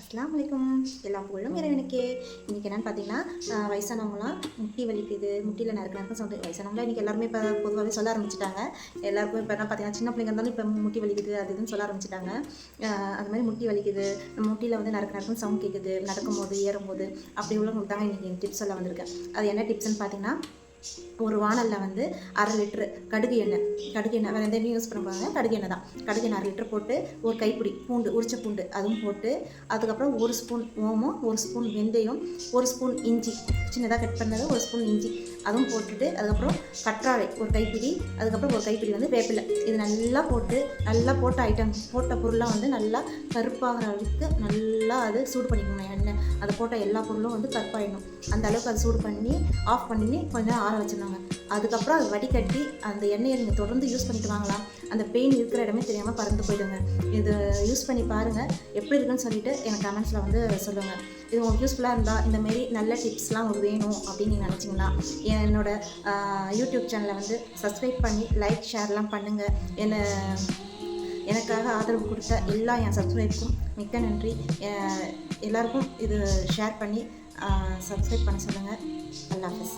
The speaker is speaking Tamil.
அஸ்ஸலாமு அலைக்கும். எல்லா புகழும் இறைவனுக்கே. இன்றைக்கி என்னென்னு பார்த்தீங்கன்னா, வயசானவங்களாம் முட்டி வலிக்குது, முட்டியில் நறுக்கு சொல்லிட்டு வயசானவங்களாம் இன்றைக்கி எல்லாருமே இப்போ பொதுவாகவே சொல்ல ஆரம்பிச்சிட்டாங்க. எல்லாருக்கும் இப்போ என்ன பார்த்தீங்கன்னா, சின்ன பிள்ளைங்க இருந்தாலும் இப்போ முட்டி வலிக்குது அது இதுன்னு சொல்ல ஆரம்பிச்சிட்டாங்க. அது மாதிரி முட்டி வலிக்குது, முட்டியில் வந்து நறுக்குன்னு சவுண்ட் கேட்குது, நடக்கும்போது ஏறும்போது அப்படி உள்ளவங்களுக்கு தாங்க இன்றைக்கி டிப்ஸ் சொல்ல வந்திருக்கேன். அது என்ன டிப்ஸ்ன்னு பார்த்தீங்கன்னா, ஒரு வானலில் வந்து 1/2 லிட்ரு கடுகு எண்ணெய் வேறு எந்த எண்ணெயும் யூஸ் பண்ண கடுகு எண்ணெய் தான். கடுகு எண்ணெய் 1/2 லிட்டர் போட்டு, ஒரு கைப்பிடி பூண்டு, உரிச்ச பூண்டு அதுவும் போட்டு, அதுக்கப்புறம் 1 ஸ்பூன் ஓமம், 1 ஸ்பூன் வெந்தயம், 1 ஸ்பூன் இஞ்சி, சின்னதாக கட் பண்ணது 1 ஸ்பூன் இஞ்சி அதுவும் போட்டுட்டு, அதுக்கப்புறம் கற்றாழை ஒரு கைப்பிடி, அதுக்கப்புறம் ஒரு கைப்பிடி வந்து வேப்பிலை. இது நல்லா போட்ட ஐட்டம் போட்ட பொருளாக வந்து நல்லா கருப்பாகிற அளவுக்கு நல்லா அது சூடு பண்ணிக்கணும். எண்ணெய் அது போட்ட எல்லா பொருளும் வந்து கருப்பாயிடணும். அந்த அளவுக்கு அது சூடு பண்ணி ஆஃப் பண்ணி கொஞ்சம் நேரம் ஆற வச்சிடணும். அதுக்கப்புறம் அது வடிகட்டி அந்த எண்ணெயை நீங்கள் தொடர்ந்து யூஸ் பண்ணிட்டு வாங்கலாம். அந்த பெயின் இருக்கிற இடமே தெரியாமல் பறந்து போயிடுங்க. இது யூஸ் பண்ணி பாருங்கள், எப்படி இருக்குன்னு சொல்லிவிட்டு எனக்கு கமெண்ட்ஸில் வந்து சொல்லுங்கள். இது உங்களுக்கு யூஸ்ஃபுல்லாக இருந்தால், இந்தமாரி நல்ல டிப்ஸ்லாம் உங்களுக்கு வேணும் அப்படின்னு நீங்கள் நினச்சிங்கன்னா, என்னோடய யூடியூப் சேனலை வந்து சப்ஸ்கிரைப் பண்ணி லைக் ஷேர்லாம் பண்ணுங்கள். எனக்காக ஆதரவு கொடுத்த எல்லா என் சப்ஸ்கிரைபருக்கும் மிக்க நன்றி. எல்லாருக்கும் இது ஷேர் பண்ணி சப்ஸ்கிரைப் பண்ண சொல்லுங்கள். அல்லாஹ் ஹாஃபிஸ்.